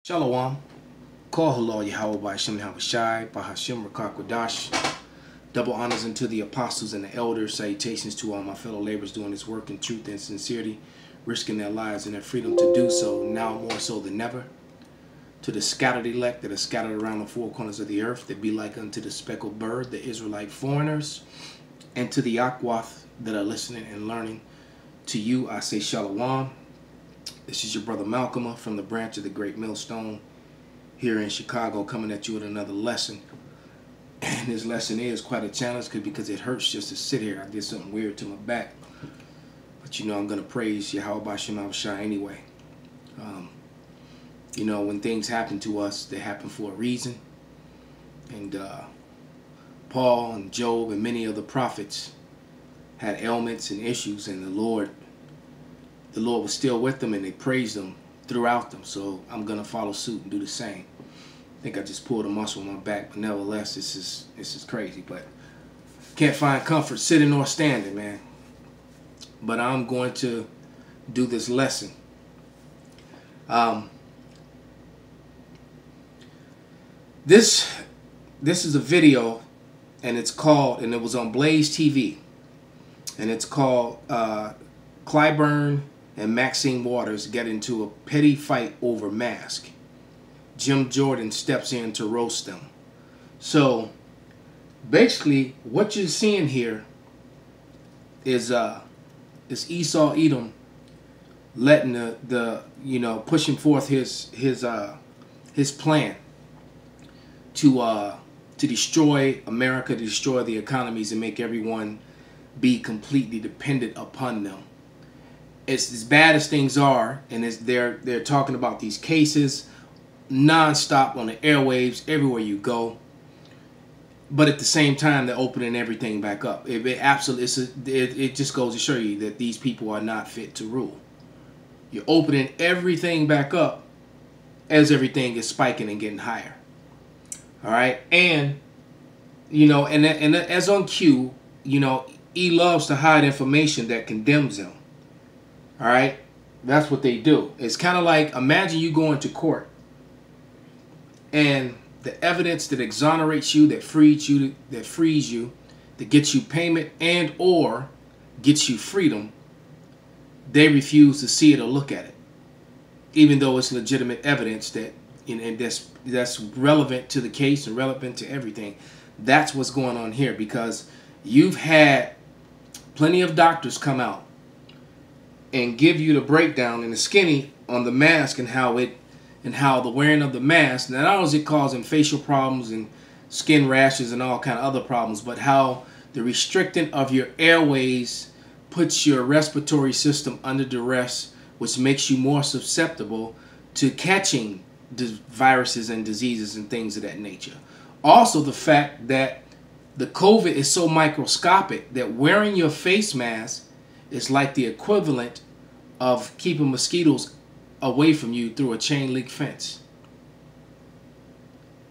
Shalom. Call halal Yahweh by Hashem Havashai, by Hashem Rakakwadash. Double honors unto the apostles and the elders. Salutations to all my fellow laborers doing this work in truth and sincerity, risking their lives and their freedom to do so, now more so than ever. To the scattered elect that are scattered around the four corners of the earth, that be like unto the speckled bird, the Israelite foreigners, and to the Akwath that are listening and learning. To you I say Shalom. This is your brother Malcolm from the branch of the Great Millstone here in Chicago, coming at you with another lesson. And this lesson is quite a challenge because it hurts just to sit here. I did something weird to my back. But you know I'm going to praise Yahweh B'Shem Avashai anyway. You know, when things happen to us, they happen for a reason. And Paul and Job and many of the prophets had ailments and issues, and the Lord was still with them, and they praised him throughout them. So I'm gonna follow suit and do the same. I think I just pulled a muscle in my back, but nevertheless, this is crazy. But can't find comfort sitting or standing, man. But I'm going to do this lesson. This is a video, and it's called, and it was on Blaze TV, and it's called Clyburn and Maxine Waters get into a petty fight over mask. Jim Jordan steps in to roast them. So basically what you're seeing here is Esau Edom letting the pushing forth his plan to destroy America, to destroy the economies, and make everyone be completely dependent upon them. It's as bad as things are, and they're talking about these cases non-stop on the airwaves everywhere you go. But at the same time, they're opening everything back up. It just goes to show you that these people are not fit to rule. You're opening everything back up as everything is spiking and getting higher. All right, and and as on cue, he loves to hide information that condemns him. All right, that's what they do. It's kind of like, imagine you going to court, and the evidence that exonerates you, that frees you, that gets you payment and or gets you freedom, they refuse to see it or look at it, even though it's legitimate evidence that and that's relevant to the case and relevant to everything. That's what's going on here, because you've had plenty of doctors come out and give you the breakdown and the skinny on the mask and how the wearing of the mask, not only does it causing facial problems and skin rashes and all kind of other problems, but how the restricting of your airways puts your respiratory system under duress, which makes you more susceptible to catching viruses and diseases and things of that nature. Also, the fact that the COVID is so microscopic that wearing your face mask is like the equivalent of keeping mosquitoes away from you through a chain link fence.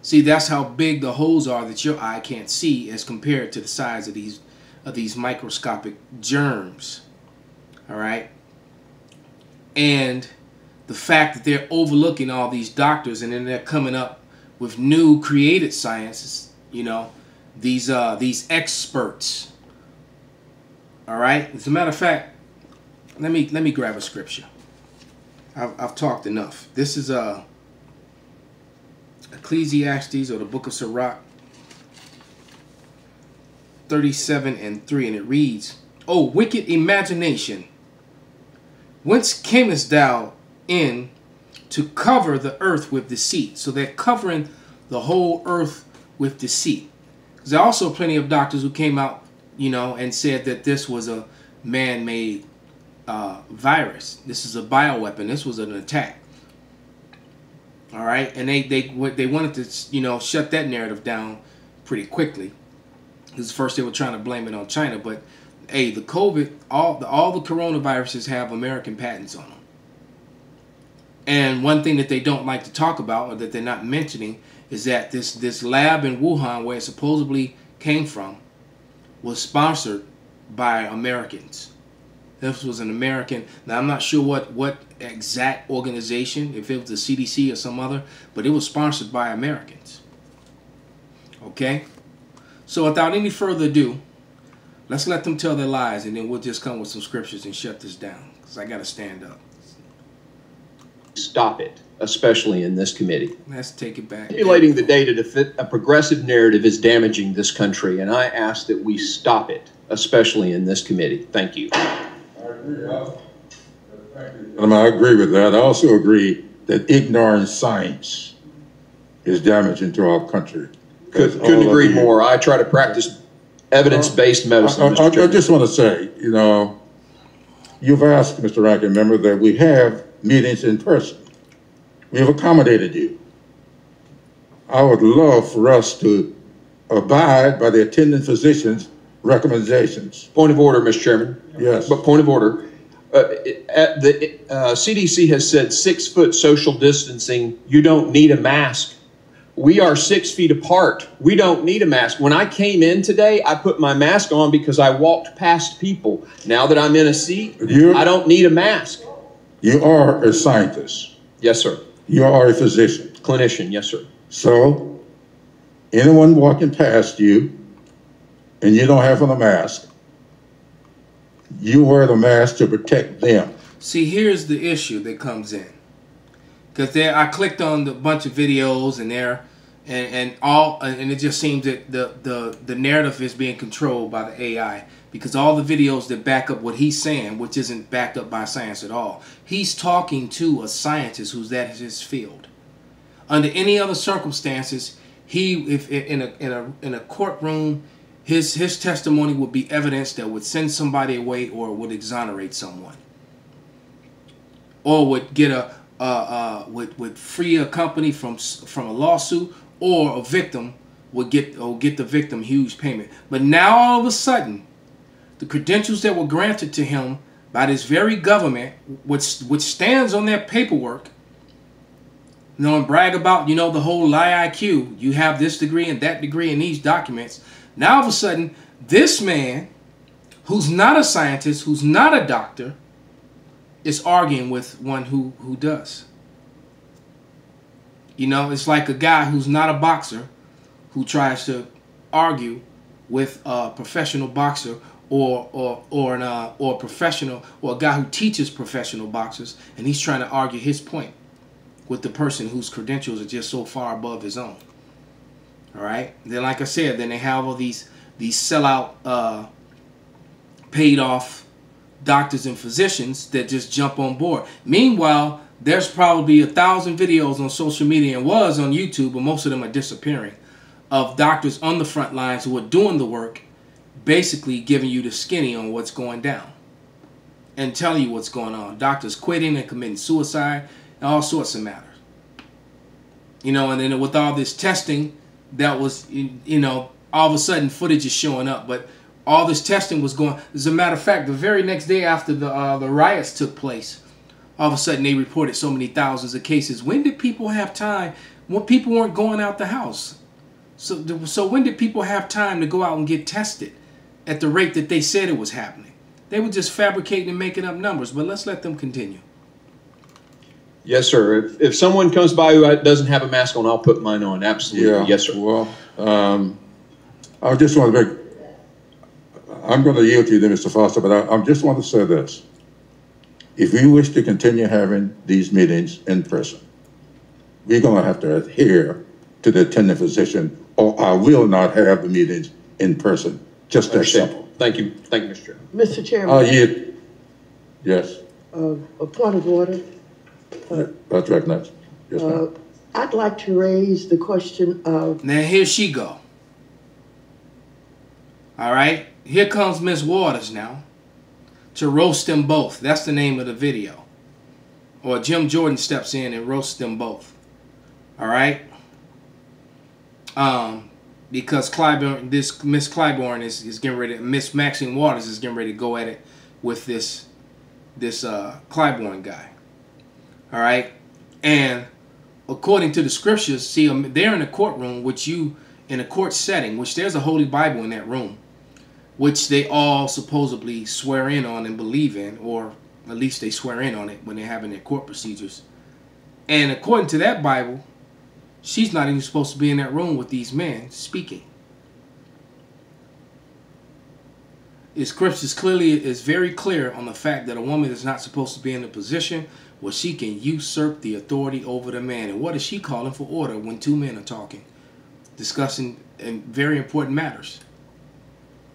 See, that's how big the holes are that your eye can't see as compared to the size of these microscopic germs. All right? And the fact that they're overlooking all these doctors, and then they're coming up with new created sciences, these experts. All right? As a matter of fact, let me grab a scripture. I've talked enough. This is Ecclesiastes, or the book of Sirach, 37:3, and it reads, "O wicked imagination, whence camest thou in to cover the earth with deceit?" So they're covering the whole earth with deceit. There are also plenty of doctors who came out, and said that this was a man-made virus. This is a bioweapon. This was an attack. All right, and they wanted to shut that narrative down pretty quickly, because first they were trying to blame it on China, but hey, the COVID, all the coronaviruses have American patents on them. And one thing that they don't like to talk about, or that they're not mentioning, is that this lab in Wuhan, where it supposedly came from, was sponsored by Americans. This was an American. Now, I'm not sure what exact organization, if it was the CDC or some other, but it was sponsored by Americans. Okay? So without any further ado, let's let them tell their lies, and then we'll just come with some scriptures and shut this down, because I got to stand up. Stop it, especially in this committee. Let's take it back. Manipulating the data to fit a progressive narrative is damaging this country, and I ask that we stop it, especially in this committee. Thank you. I agree with that. I also agree that ignoring science is damaging to our country. Couldn't agree more. I try to practice evidence-based medicine. I just want to say, you know, you've asked, Mr. Ranking Member, that we have meetings in person. We have accommodated you. I would love for us to abide by the attending physician's recommendations. Point of order, Mr. Chairman. Yes. But point of order. The CDC has said 6 foot social distancing. You don't need a mask. We are 6 feet apart. We don't need a mask. When I came in today, I put my mask on because I walked past people. Now that I'm in a seat, I don't need a mask. You are a scientist. Yes, sir. You are a physician. Clinician, yes, sir. So, anyone walking past you and you don't have on a mask, you wear the mask to protect them. See, here's the issue that comes in. Because I clicked on the bunch of videos and and it just seems that the narrative is being controlled by the AI, because all the videos that back up what he's saying, which isn't backed up by science at all, he's talking to a scientist who's that is his field. Under any other circumstances, if in a courtroom, his testimony would be evidence that would send somebody away or would exonerate someone, or would get would free a company from a lawsuit, or a victim would get the victim huge payment. But now all of a sudden, the credentials that were granted to him by this very government, which stands on their paperwork, you know, and brag about, you know, the whole lie IQ. You have this degree and that degree in these documents. Now all of a sudden, this man, who's not a scientist, who's not a doctor, is arguing with one who does. You know, it's like a guy who's not a boxer who tries to argue with a professional boxer or a professional, or a guy who teaches professional boxers, and he's trying to argue his point with the person whose credentials are just so far above his own. All right. Then, like I said, then they have all these sellout, paid off doctors and physicians that just jump on board. Meanwhile, there's probably 1,000 videos on social media, and was on YouTube, but most of them are disappearing, of doctors on the front lines who are doing the work, basically giving you the skinny on what's going down and telling you what's going on. Doctors quitting and committing suicide and all sorts of matters. You know, and then with all this testing that was, you know, all of a sudden footage is showing up, but all this testing was going. As a matter of fact, the very next day after the riots took place, all of a sudden they reported so many thousands of cases. When did people have time? When people weren't going out the house. So when did people have time to go out and get tested at the rate that they said it was happening? They were just fabricating and making up numbers. But let's let them continue. Yes, sir. If someone comes by who doesn't have a mask on, I'll put mine on. Absolutely. Yeah, yes, sir. Well, I just want to make, I'm going to yield to you then, Mr. Foster, but I just want to say this. If we wish to continue having these meetings in person, we're going to have to adhere to the attending physician, or I will not have the meetings in person. Just that simple. Thank you. Thank you, Mr. Chairman. Mr. Chairman. Yes. A point of order. That's recognized. Yes, ma'am. I'd like to raise the question of... Now here she go. All right. Here comes Miss Waters now to roast them both. That's the name of the video. Or Jim Jordan steps in and roasts them both. All right. Because Clyburn, this Miss Clyburn is getting ready. Miss Maxine Waters is getting ready to go at it with this Clyburn guy. All right. And according to the scriptures, see, they're in a courtroom, in a court setting, which there's a Holy Bible in that room. which they all supposedly swear in on and believe in, or at least they swear in on it when they're having their court procedures. And according to that Bible, she's not even supposed to be in that room with these men speaking. The scriptures clearly is very clear on the fact that a woman is not supposed to be in a position where she can usurp the authority over the man. And what is she calling for order when two men are talking, discussing very important matters?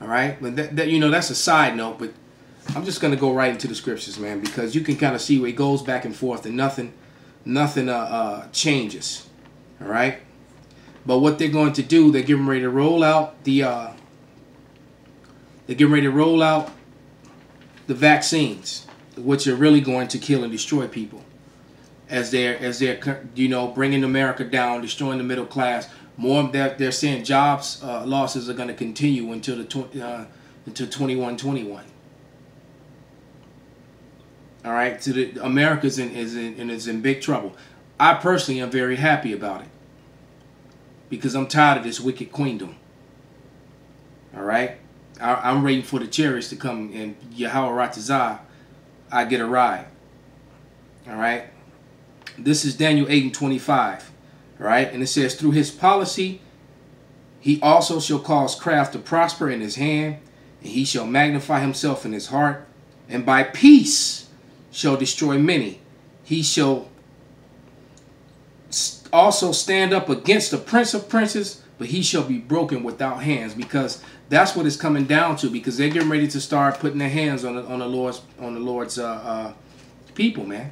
All right, but that you know, that's a side note. But I'm just gonna go right into the scriptures, man, because you can kind of see where it goes back and forth, and nothing changes. All right, but what they're going to do, they're getting ready to roll out the vaccines, which are really going to kill and destroy people, as they're you know, bringing America down, destroying the middle class. More that they're saying jobs losses are going to continue until 2121. All right, so America is in big trouble. I personally am very happy about it, because I'm tired of this wicked queendom. All right, I'm waiting for the chariots to come, and Yahweh Ratazah, I get a ride. All right, this is Daniel 8:25. All right, and it says, through his policy, he also shall cause craft to prosper in his hand, and he shall magnify himself in his heart, and by peace shall destroy many. He shall also stand up against the prince of princes, but he shall be broken without hands. Because that's what it's coming down to, because they're getting ready to start putting their hands on the Lord's people, man.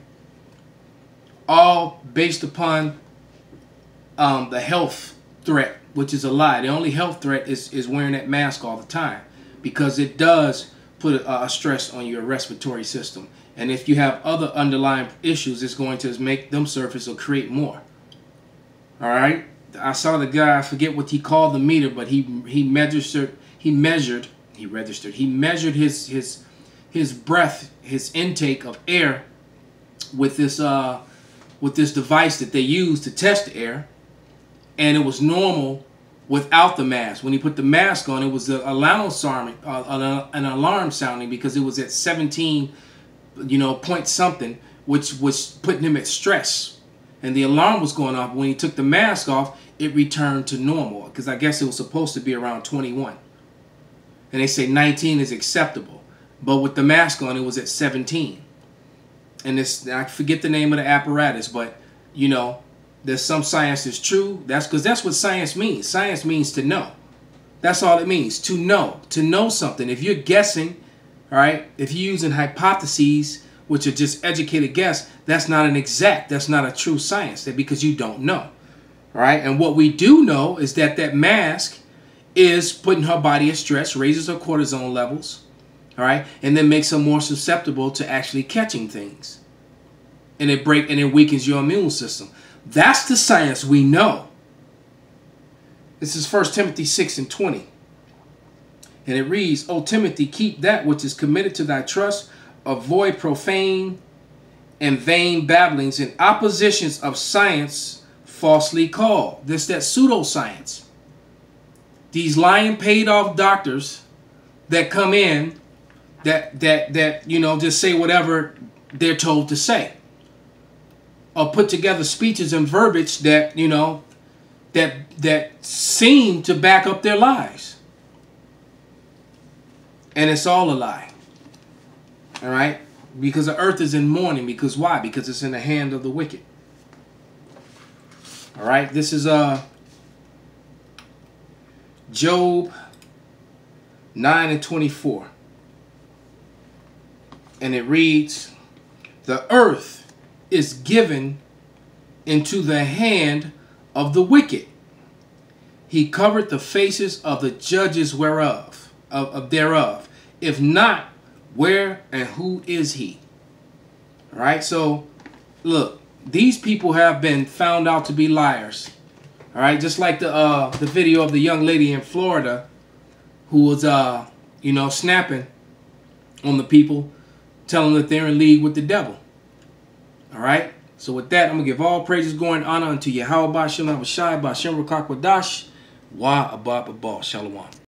All based upon the health threat, which is a lie. The only health threat is wearing that mask all the time, because it does put a stress on your respiratory system. And if you have other underlying issues, it's going to make them surface or create more. All right. I saw the guy, I forget what he called the meter, but he measured his breath, his intake of air with this device that they use to test the air. And it was normal without the mask. When he put the mask on, it was an alarm sounding, because it was at 17, you know, point something, which was putting him at stress. And the alarm was going off. When he took the mask off, it returned to normal, because I guess it was supposed to be around 21. And they say 19 is acceptable. But with the mask on, it was at 17. And I forget the name of the apparatus, but, you know, there's some science that's true. That's because that's what science means. Science means to know. That's all it means, to know something. If you're guessing, all right, if you're using hypotheses, which are just educated guess, that's not an exact, that's not a true science, because you don't know. All right, and what we do know is that that mask is putting her body at stress, raises her cortisone levels, all right, and then makes her more susceptible to actually catching things. And it weakens your immune system. That's the science we know. This is 1 Timothy 6:20. And it reads, O Timothy, keep that which is committed to thy trust, avoid profane and vain babblings and oppositions of science falsely called. This, that pseudoscience. These lying paid off doctors that come in that you know, just say whatever they're told to say, or put together speeches and verbiage that, you know, that seem to back up their lies. And it's all a lie. All right? Because the earth is in mourning. Because why? Because it's in the hand of the wicked. All right? This is Job 9:24. And it reads, the earth is given into the hand of the wicked. He covered the faces of the judges whereof, thereof. If not, where and who is he? All right, so look, these people have been found out to be liars. All right, just like the video of the young lady in Florida who was you know, snapping on the people, telling them that they're in league with the devil. All right. So with that, I'm going to give all praises, glory, and honor unto Yahweh Ba'Shem Abishai Ba'Shem Rakak Wadash Wa Abba Shalom.